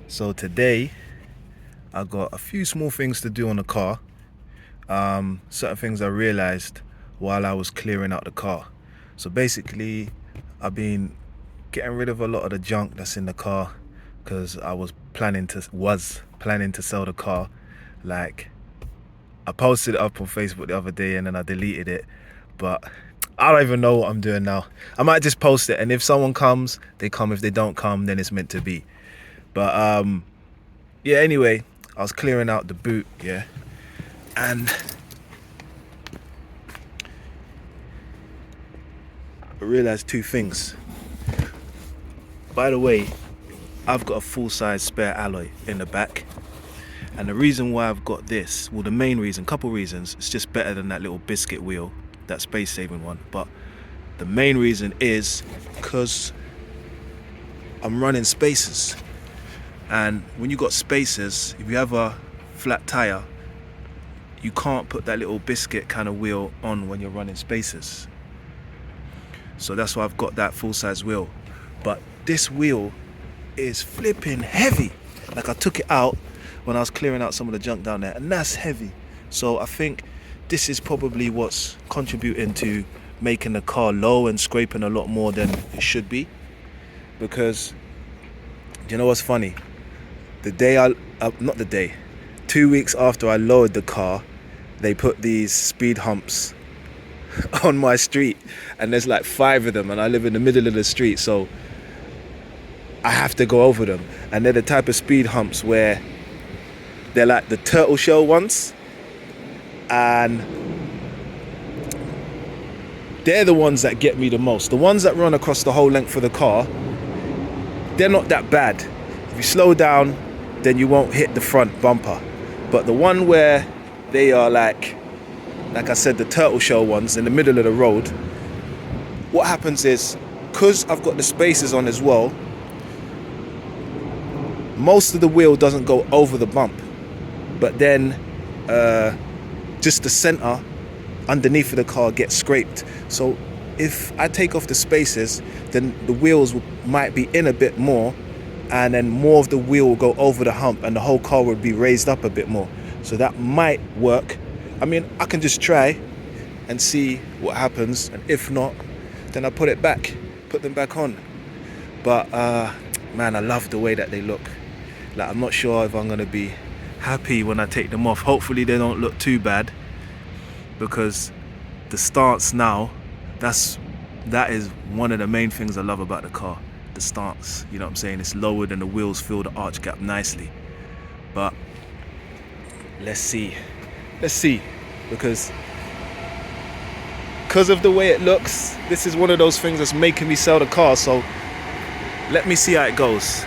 So today I got a few small things to do on the car. Certain things I realized while I was clearing out the car. So basically I've been getting rid of a lot of the junk that's in the car because I was planning to sell the car. Like, I posted it up on Facebook the other day and then I deleted it, but I don't even know what I'm doing now. I might just post it, and if someone comes, they come. If they don't come, then it's meant to be. But yeah, anyway, I was clearing out the boot, yeah, and I realized two things. By the way, I've got a full-size spare alloy in the back, and the reason why I've got this, well, the main reason, couple reasons, it's just better than that little biscuit wheel, that space-saving one. But the main reason is because I'm running spacers, and when you got spacers, if you have a flat tire, you can't put that little biscuit kind of wheel on when you're running spacers. So that's why I've got that full-size wheel. But this wheel is flipping heavy. Like, I took it out when I was clearing out some of the junk down there, and that's heavy. So I think this is probably what's contributing to making the car low and scraping a lot more than it should be. Because, you know what's funny? 2 weeks after I lowered the car, they put these speed humps on my street, and there's like 5 of them, and I live in the middle of the street, so I have to go over them. And they're the type of speed humps where they're like the turtle shell ones, and they're the ones that get me the most. The ones that run across the whole length of the car, they're not that bad. If you slow down, then you won't hit the front bumper. But the one where they are like I said, the turtle shell ones in the middle of the road, what happens is, because I've got the spacers on as well, most of the wheel doesn't go over the bump, but then just the center underneath of the car gets scraped. So if I take off the spacers, then the wheels might be in a bit more, and then more of the wheel will go over the hump and the whole car would be raised up a bit more. So that might work. I mean, I can just try and see what happens, and if not, then I put them back on. But man, I love the way that they look. Like, I'm not sure if I'm gonna be happy when I take them off. Hopefully they don't look too bad, because the stance now, that is one of the main things I love about the car. The stance, you know what I'm saying? It's lowered and the wheels fill the arch gap nicely. But let's see, because of the way it looks, this is one of those things that's making me sell the car. So let me see how it goes.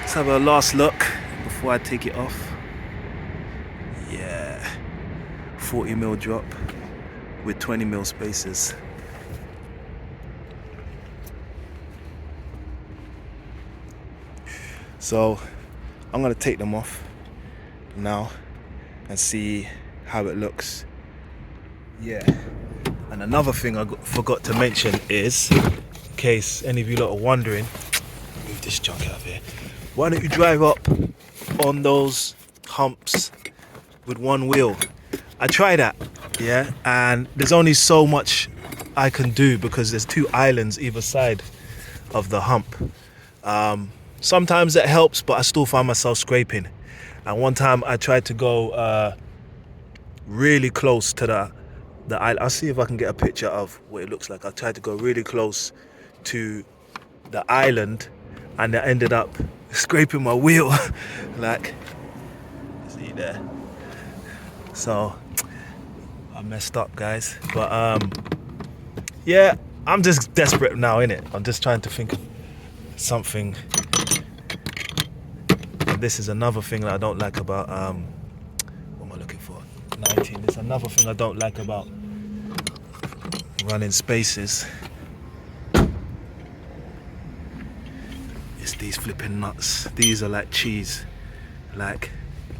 Let's have a last look before I take it off. Yeah, 40mm drop with 20mm spacers. So I'm gonna take them off now and see how it looks. Yeah. And another thing I forgot to mention is, in case any of you lot are wondering, move this junk out of here. Why don't you drive up on those humps with one wheel? I tried that, yeah, and there's only so much I can do because there's 2 islands either side of the hump. Sometimes that helps, but I still find myself scraping. And one time I tried to go really close to the island. I'll see if I can get a picture of what it looks like. I tried to go really close to the island, and I ended up scraping my wheel. Like, see there. So I messed up, guys. But yeah, I'm just desperate now, innit? I'm just trying to think of something. This is another thing that I don't like about what am I looking for? 19. This is another thing I don't like about running spacers. It's these flipping nuts. These are like cheese. Like,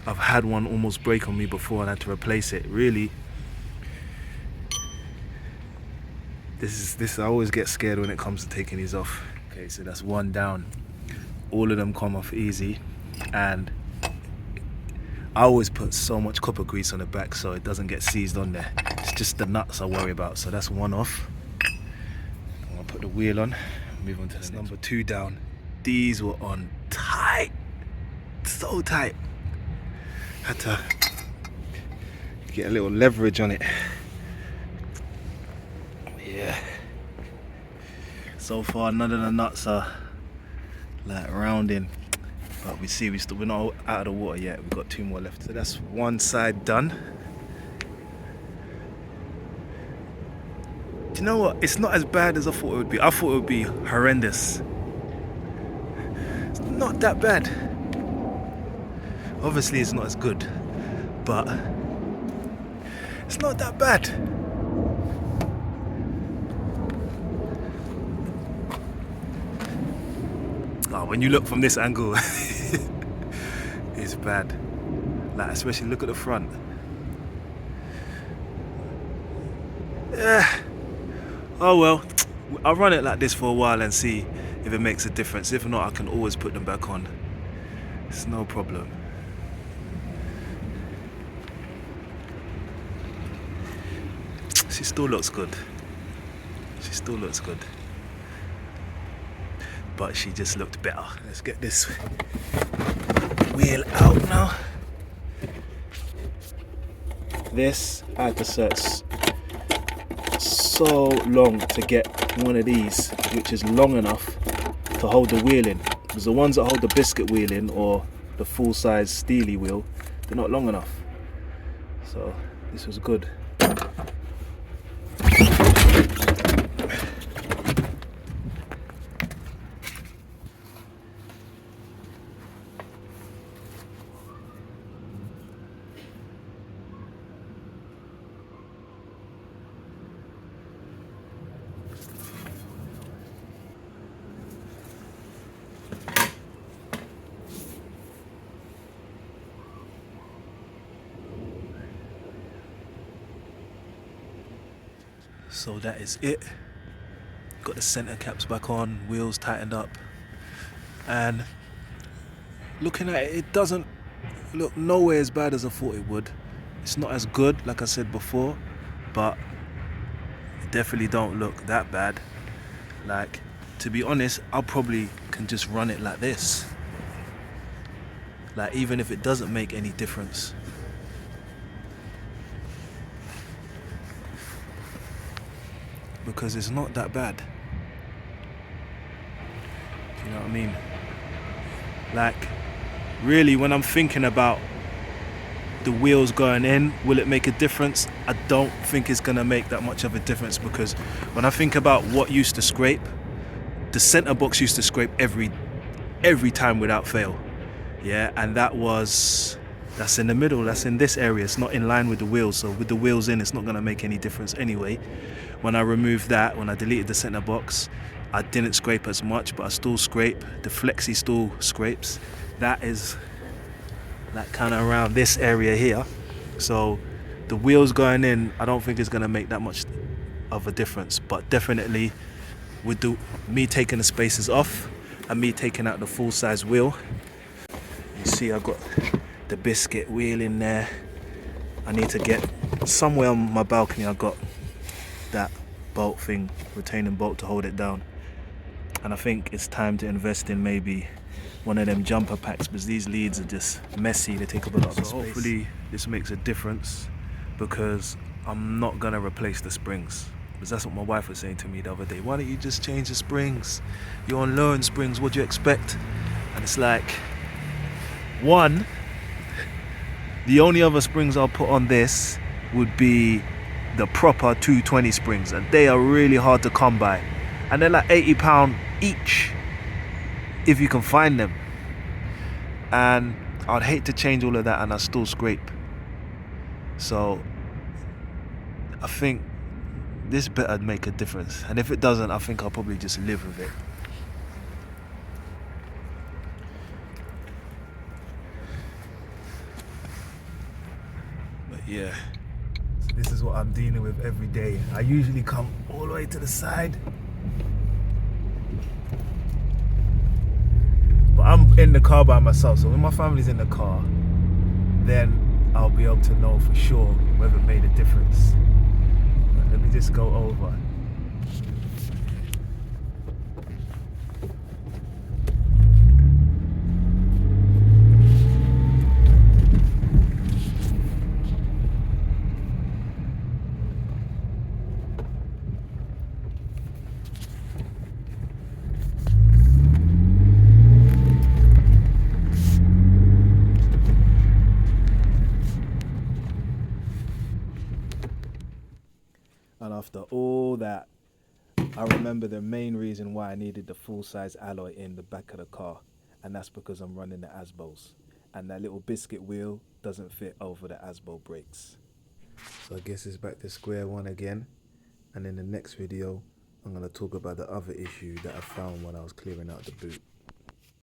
I've had one almost break on me before and I had to replace it. Really, this I always get scared when it comes to taking these off. Okay, so that's one down. All of them come off easy. and I always put so much copper grease on the back so it doesn't get seized on there. It's just the nuts I worry about, so that's one off. I'm gonna put the wheel on, move on to this number 2 down. These were on tight, so tight. Had to get a little leverage on it. Yeah. So far none of the nuts are like rounding. But we're not out of the water yet. We've got 2 more left. So that's one side done. Do you know what? It's not as bad as I thought it would be. I thought it would be horrendous. It's not that bad. Obviously it's not as good, but it's not that bad. Oh, when you look from this angle, it's bad. Like, especially look at the front. Yeah. Oh well, I'll run it like this for a while and see if it makes a difference. If not, I can always put them back on. It's no problem. She still looks good. She still looks good. But she just looked better. Let's get this wheel out now. This I had to search so long to get one of these which is long enough to hold the wheel in, because the ones that hold the biscuit wheel in or the full size steely wheel, they're not long enough. So this was good. So that is it. Got the center caps back on, wheels tightened up, and looking at it, it doesn't look nowhere as bad as I thought it would. It's not as good, like I said before, but it definitely don't look that bad. Like, to be honest, I probably can just run it like this. Like, even if it doesn't make any difference. Because it's not that bad. You know what I mean? Like, really, when I'm thinking about the wheels going in, will it make a difference? I don't think it's gonna make that much of a difference, because when I think about what used to scrape, the center box used to scrape every time without fail. Yeah, and that's in the middle, that's in this area. It's not in line with the wheels, so with the wheels in, it's not gonna make any difference anyway. When I removed that, when I deleted the center box, I didn't scrape as much, but I still scrape. The flexi still scrapes. That is like kind of around this area here. So the wheels going in, I don't think it's gonna make that much of a difference, but definitely with me taking the spacers off and me taking out the full size wheel, you see I've got the biscuit wheel in there. I need to get somewhere on my balcony. I've got that bolt thing, retaining bolt to hold it down, and I think it's time to invest in maybe one of them jumper packs, because these leads are just messy, they take up a lot of space. Hopefully this makes a difference, because I'm not gonna replace the springs, because that's what my wife was saying to me the other day. Why don't you just change the springs? You're on loan springs, what do you expect? And it's like, one, the only other springs I'll put on this would be the proper 220 springs, and they are really hard to come by, and they're like £80 each if you can find them, and I'd hate to change all of that and I still scrape. So I think this better make a difference, and if it doesn't, I think I'll probably just live with it. But yeah, this is what I'm dealing with every day. I usually come all the way to the side, but in the car by myself. So when my family's in the car, then I'll be able to know for sure whether it made a difference. Let me just go over. And after all that, I remember the main reason why I needed the full-size alloy in the back of the car, and that's because I'm running the asbos, and that little biscuit wheel doesn't fit over the asbo brakes. So I guess it's back to square one again, and in the next video I'm going to talk about the other issue that I found when I was clearing out the boot.